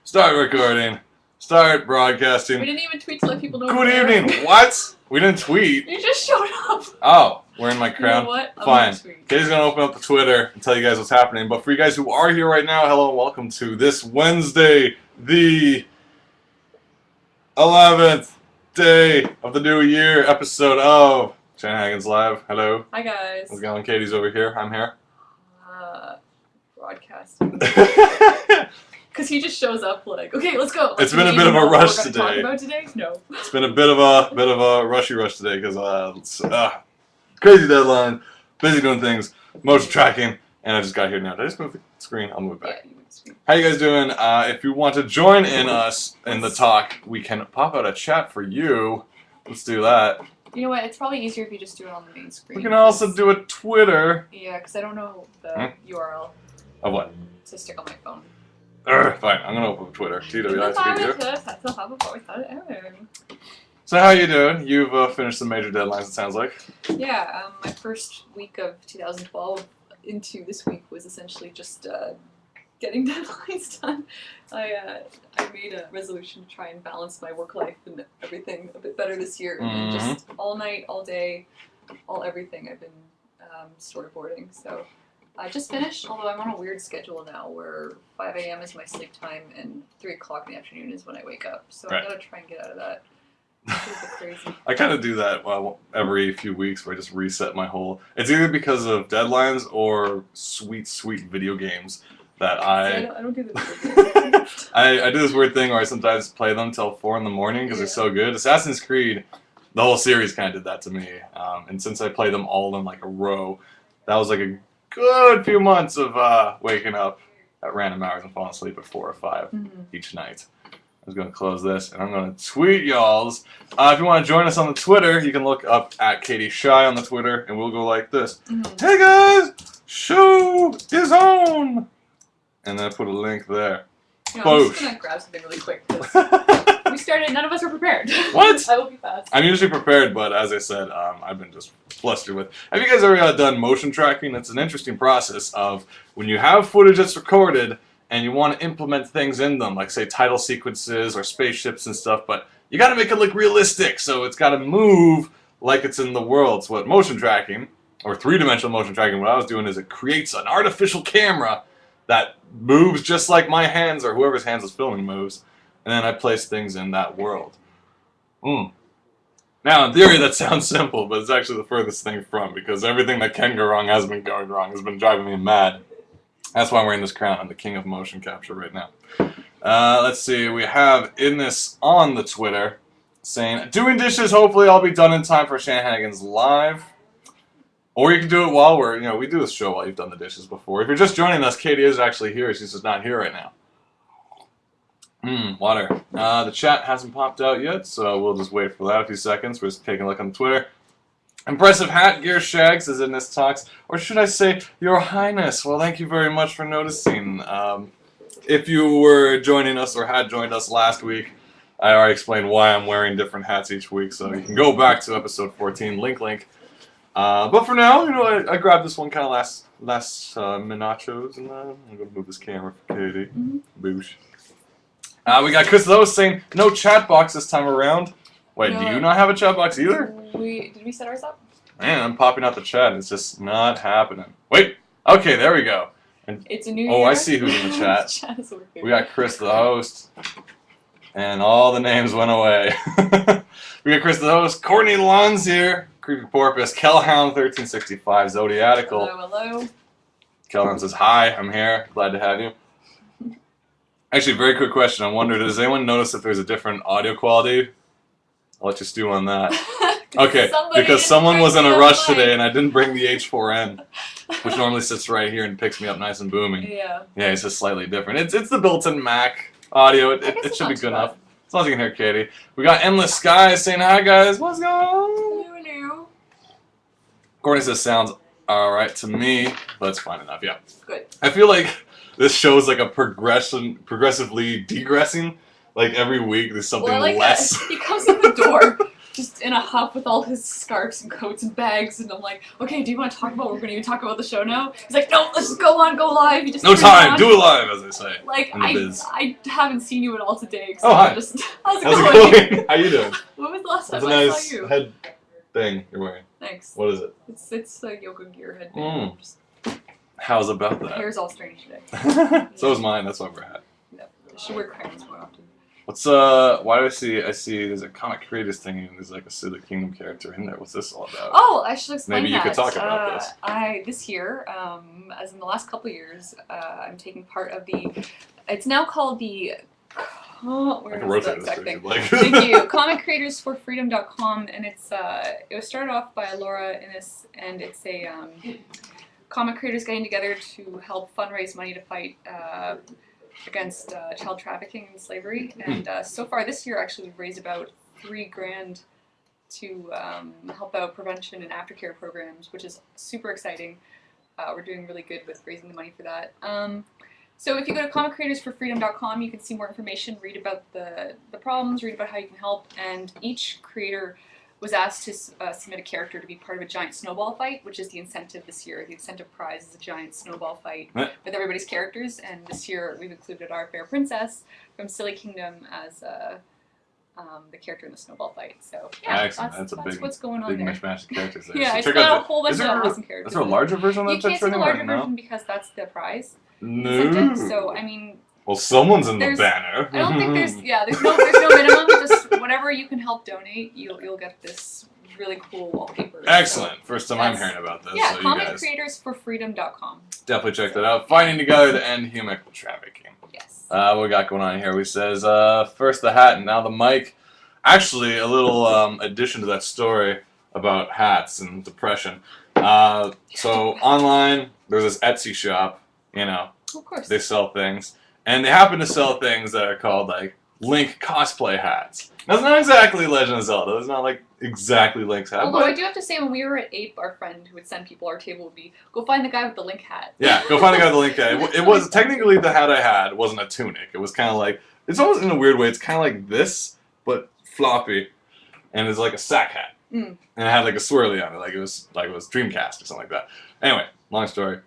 Start recording. Start broadcasting. We didn't even tweet to let people know. Good evening. What? We didn't tweet. You just showed up. Oh, wearing my crown. You know what? Fine. Katie's going to open up the Twitter and tell you guys what's happening. But for you guys who are here right now, hello and welcome to this Wednesday, the 11th day of the new year, episode of Shanahanigans Live. Hello. Hi, guys. How's it going? Katie's over here. I'm here. Broadcasting. Because he just shows up like, okay, let's go. It's been a bit of a rush today. Talk about today? No. It's been a bit of a rushy rush today because crazy deadline, busy doing things, motion tracking, and I just got here now. Did I just move the screen? I'll move it back. Yeah, you move the screen. How you guys doing? If you want to join in us in the talk, we can pop out a chat for you. Let's do that. You know what? It's probably easier if you just do it on the main screen. We can also do a Twitter. Yeah, because I don't know the URL Of what? to stick on my phone. Fine, I'm gonna open Twitter. TWI. TWI. So how you doing? You've finished some major deadlines, it sounds like. Yeah, my first week of 2012 into this week was essentially just getting deadlines done. I made a resolution to try and balance my work life and everything a bit better this year. And then just all night, all day, all everything I've been storyboarding. So I just finished, although I'm on a weird schedule now where 5 a.m. is my sleep time and 3 o'clock in the afternoon is when I wake up. So Right. I gotta try and get out of that. It's a bit crazy. I kind of do that every few weeks where I just reset my whole... It's either because of deadlines or sweet, sweet video games that I don't do this. I do this weird thing where I sometimes play them till 4 in the morning because they're so good. Assassin's Creed, the whole series kind of did that to me. And since I play them all in like a row, that was like a good few months of waking up at random hours and falling asleep at 4 or 5 each night. I was going to close this, and I'm going to tweet y'alls. If you want to join us on the Twitter, you can look up at Katie Shy on the Twitter, and we'll go like this. Hey guys, show is on! And then I put a link there. You know, I'm just going to grab something really quick. We started, none of us were prepared. What? I will be fast. I'm usually prepared, but as I said, I've been just flustered with... Have you guys ever done motion tracking? It's an interesting process of when you have footage that's recorded and you want to implement things in them, like say title sequences or spaceships and stuff, but you got to make it look realistic, so it's got to move like it's in the world. So what motion tracking, or three-dimensional motion tracking, what I was doing is it creates an artificial camera that moves just like my hands or whoever's hands is filming moves, and then I place things in that world. Now, in theory, that sounds simple, but it's actually the furthest thing from, because everything that can go wrong has been going wrong, has been driving me mad. That's why I'm wearing this crown. I'm the king of motion capture right now. Let's see, we have in this on the Twitter saying, doing dishes, hopefully I'll be done in time for Shanahanigans Live. Or you can do it while we do this show while you've done the dishes before. If you're just joining us, Katie is actually here. She's just not here right now. Water. The chat hasn't popped out yet, so we'll just wait for that a few seconds. We're just taking a look on Twitter. Impressive hat, Gear Shags is in this talks. Or should I say, Your Highness? Well, thank you very much for noticing. If you were joining us or had joined us last week, I already explained why I'm wearing different hats each week, so you can go back to episode 14, link. But for now, I grabbed this one kind of last minachos, and I'm going to move this camera for Katie. Boosh. We got Chris Lowe saying, no chat box this time around. Wait, do you not have a chat box either? Did we set ours up? Man, I'm popping out the chat, and it's just not happening. Wait! Okay, there we go. It's a new year. Oh, I see who's in the chat. The chat is working. We got Chris the host. And all the names went away. We got Chris the host, Courtney Lunds here, Creepy Porpoise, Kellhound1365, Zodiacal. Hello. Kellhound says, hi, I'm here. Glad to have you. Actually, very quick question. I wonder, does anyone notice if there's a different audio quality? I'll let you stew on that. Okay, because someone was in a rush today and I didn't bring the H4n, which normally sits right here and picks me up nice and booming. Yeah. Yeah, it's just slightly different. It's the built-in Mac audio. It should be good enough. As long as you can hear Katie. We got Endless Skies saying, hi guys, what's going on? New. Courtney says, sounds alright to me, but it's fine enough, yeah. Good. I feel like this show is like a progressively degressing. Like every week there's something less. He comes in the door just in a huff with all his scarves and coats and bags, and I'm like, okay, do you want to talk about what we're going to talk about the show now? He's like, no, let's just go live. He just No time, do it live, as they say. Like, in the biz. I haven't seen you at all today. Oh, hi. How's it How's going? it going? How you doing? When was the last That's time a I nice saw you? head thing you're wearing. Thanks. What is it? It's a yoga gear headband. How's about My that? hair's all strange today. So is mine, that's why we're hat. Yep. I should wear crayons more often. What's why do I see there's a comic creators thing and there's like a Silly Kingdom character in there. What's this all about? Oh, I should explain Maybe you that. could talk about this. This year, as in the last couple of years, I'm taking part of it's now called the, where I can is the rotate this exact if thing? you'd like. Thank you. ComicCreatorsForFreedom.com, and it was started off by Laura Innes, and it's a comic creators getting together to help fundraise money to fight against child trafficking and slavery. And so far this year, actually, we've raised about $3,000 to help out prevention and aftercare programs, which is super exciting. We're doing really good with raising the money for that. So if you go to ComicCreatorsForFreedom.com, you can see more information, read about the problems, read about how you can help, and each creator was asked to submit a character to be part of a giant snowball fight, which is the incentive this year. The incentive prize is a giant snowball fight with everybody's characters, and this year we've included our fair princess from Silly Kingdom as the character in the snowball fight. So yeah, excellent. That's big, what's going on big there. mishmash of characters there. Yeah, So it's check got out a whole bunch of awesome characters. Is there a larger version of that You can't see the larger version because that's the prize. No. So I mean. Well, someone's in the banner. I don't think there's no minimum. Just whatever you can help donate, you'll get this really cool wallpaper. Excellent. So, First time I'm hearing about this. Yeah, so you guys ComicCreatorsForFreedom.com. definitely check that out. Fighting together to end human trafficking. Yes. What we got going on here? We says first the hat and now the mic. Actually, a little addition to that story about hats and depression. So online, there's this Etsy shop. You know, of course. They sell things, and they happen to sell things that are called like Link cosplay hats. Now, it's not exactly Legend of Zelda. It's not like exactly Link's hat. Although I do have to say, when we were at Ape, our friend who would send people our table would be, go find the guy with the Link hat. Yeah, go find the guy with the Link hat. It was technically the hat I had wasn't a tunic. It was kind of like, it's almost in a weird way. It's kind of like this, but floppy, and it's like a sack hat, and it had like a swirly on it, like it was Dreamcast or something like that. Anyway, long story.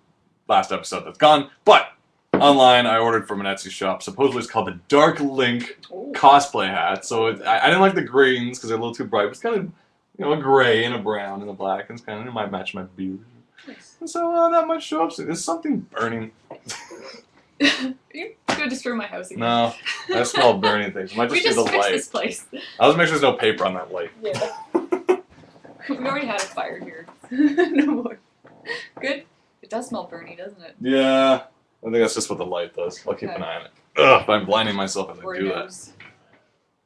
Last episode that's gone, but online I ordered from an Etsy shop. Supposedly it's called the Dark Link cosplay hat. So I didn't like the greens because they're a little too bright. But it's kind of a gray and a brown and a black, and it's kind of it might match my beard. Nice. And so that might show up soon. There's something burning. You're gonna destroy my house again. No, I smell burning things. It might just be the light. This place. I'll just make sure there's no paper on that light. Yeah. We already had a fire here. No more. Good. It does smell burny, doesn't it? Yeah. I think that's just what the light does. I'll keep an eye on it. Ugh, I'm blinding myself as I do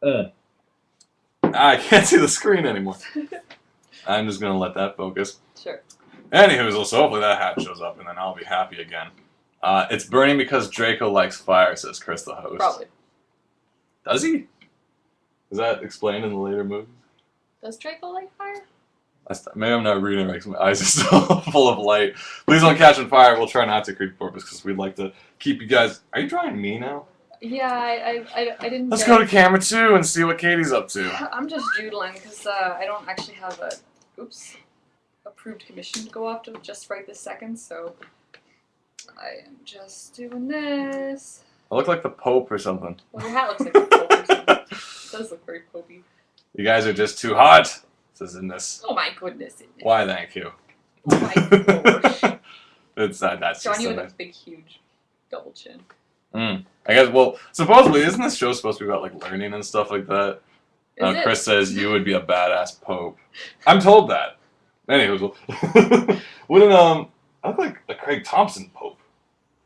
that. I can't see the screen anymore. I'm just going to let that focus. Sure. Anywho, so hopefully that hat shows up and then I'll be happy again. It's burning because Draco likes fire, says Chris the host. Probably. Does he? Is that explained in the later movies? Does Draco like fire? Maybe I'm not reading right because my eyes are still full of light. Please don't catch on fire. We'll try not to creep porpoise because we'd like to keep you guys... Are you drawing me now? Yeah, I didn't... Let's go to camera 2 and see what Katie's up to. I'm just doodling because I don't actually have a... approved commission to go off to just right this second, so... I am just doing this. I look like the Pope or something. Well, your hat looks like the Pope or something. It does look very popey. You guys are just too hot, says in this. Oh my goodness. Why, thank you. Oh my gosh. That's Johnny just with nice. a big, huge double chin. I guess, well, supposedly, isn't this show supposed to be about, like, learning and stuff like that? Chris says you would be a badass Pope. I'm told that. Anywho, wouldn't, I look like a Craig Thompson Pope.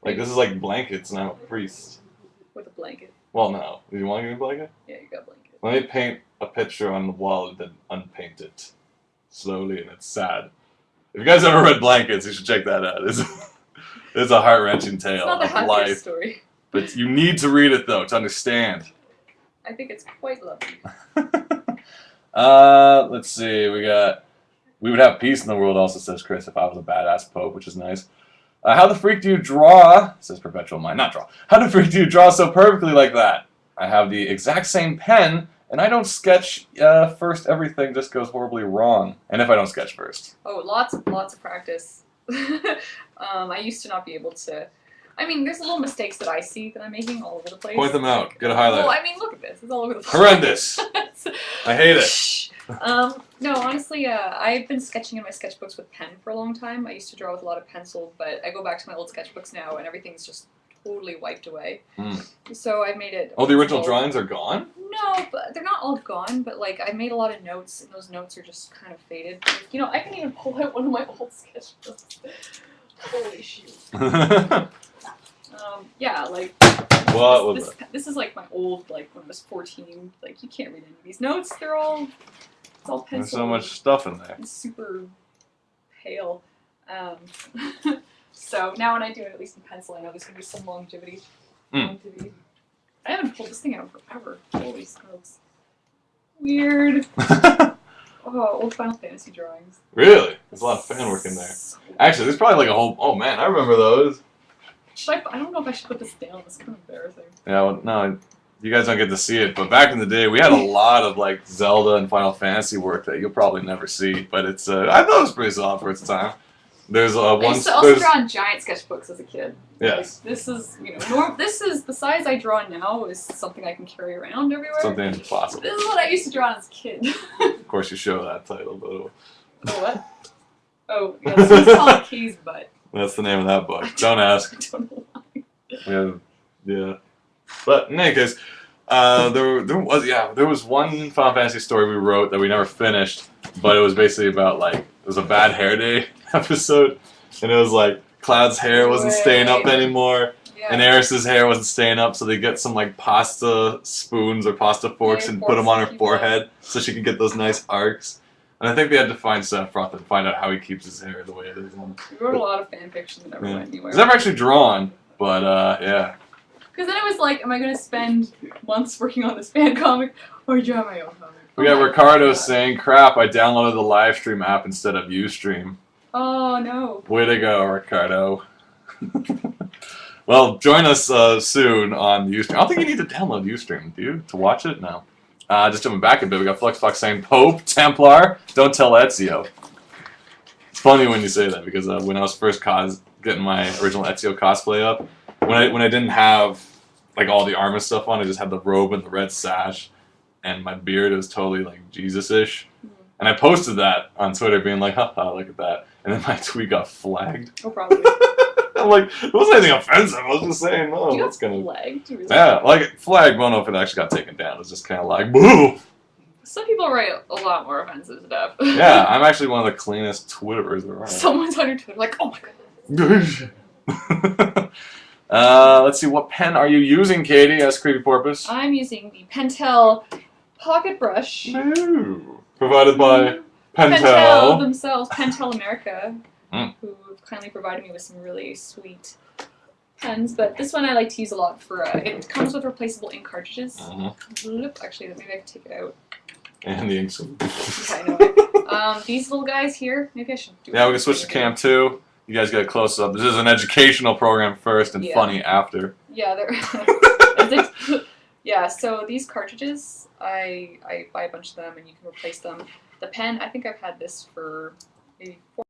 Like, this is like blankets and I'm a priest. With a blanket. Well, no. Do you want to give me a blanket? Yeah, you got a blanket. Let me paint a picture on the wall and then unpaint it. Slowly, and it's sad. If you guys ever read Blankets, you should check that out. It's a heart-wrenching tale of life. Story. But you need to read it, though, to understand. I think it's quite lovely. Let's see. We would have peace in the world, also says Chris, if I was a badass Pope, which is nice. How the freak do you draw, says Perpetual Mind, not draw. How the freak do you draw so perfectly like that? I have the exact same pen And I don't sketch first. Everything just goes horribly wrong. And if I don't sketch first. Oh, lots of practice. I used to not be able to. I mean, there's little mistakes that I see that I'm making all over the place. Point them out. Get a highlight. Well, I mean, look at this. It's all over the place. Horrendous. I hate it. No, honestly, I've been sketching in my sketchbooks with pen for a long time. I used to draw with a lot of pencil, but I go back to my old sketchbooks now, and everything's just totally wiped away. So I've made it. Oh, the original drawings are gone? No, but they're not all gone. But like, I made a lot of notes, and those notes are just kind of faded. Like, you know, I can even pull out one of my old sketchbooks. Holy shoot. Yeah, like. What was it? This is like my old, like when I was 14. Like, you can't read any of these notes. It's all pencil. There's so much stuff in there. It's super pale. So now when I do it, at least in pencil, I know there's gonna be some longevity. I haven't pulled this thing out forever. Holy smokes. Weird. Oh, old Final Fantasy drawings. Really? There's a lot of fan work in there. Actually, there's probably like a whole. Oh man, I remember those. I don't know if I should put this down. It's kind of embarrassing. Yeah, well, no, you guys don't get to see it, but back in the day, we had a lot of like Zelda and Final Fantasy work that you'll probably never see. But it's I thought it was pretty solid for its time. There's one. I used to also draw in giant sketchbooks as a kid. Yes. Like, this is this is the size I draw now is something I can carry around everywhere. Something impossible. This is what I used to draw as a kid. Of course, you show that title, but Oh what? Oh yeah, this one's called Kay's Butt. that's the name of that book. Don't ask. I don't know why. Yeah. But in any case, there was one Final Fantasy story we wrote that we never finished, but it was basically about like it was a bad hair day episode, and it was like Cloud's hair wasn't staying up anymore, and Eris's hair wasn't staying up, so they get some like pasta spoons or pasta forks and put them on her forehead so she could get those nice arcs. And I think they had to find Sephiroth and find out how he keeps his hair the way it is. We wrote a lot of fan fiction that never went anywhere. It's never actually drawn, but yeah. Because then it was like, am I going to spend months working on this fan comic or draw my own comic? We got Ricardo saying, crap, I downloaded the live stream app instead of Ustream. Oh, no. Way to go, Ricardo. Well, join us soon on Ustream. I don't think you need to download Ustream, do you, to watch it? No. Just jumping back a bit, we got Fluxfox saying, Pope, Templar, don't tell Ezio. It's funny when you say that, because when I was first getting my original Ezio cosplay up, when I didn't have like all the armor stuff on, I just had the robe and the red sash, and my beard was totally like Jesus-ish. And I posted that on Twitter, being like, haha, look at that. And then my tweet got flagged. Oh, probably. I'm like, it wasn't anything offensive. I was just saying, no, you that's gonna. Flagged? Really? Yeah, like flagged. I don't know if it actually got taken down. It was just kind of like, boo. Some people write a lot more offensive stuff. Yeah, I'm actually one of the cleanest Twitterers around. Someone's on your Twitter like, oh my goodness. Let's see, what pen are you using, Katie? Asked Creepy Porpoise. I'm using the Pentel Pocket Brush. Ooh. Provided by Pentel themselves, Pentel America, who have kindly provided me with some really sweet pens. But this one I like to use a lot for, it comes with replaceable ink cartridges. Actually, maybe I can take it out. And the inks. I know. These little guys here, maybe I should do we can switch to cam 2. You guys get a close up. This is an educational program first and funny after. Yeah, yeah, so these cartridges, I buy a bunch of them and you can replace them. The pen, I think I've had this for maybe 4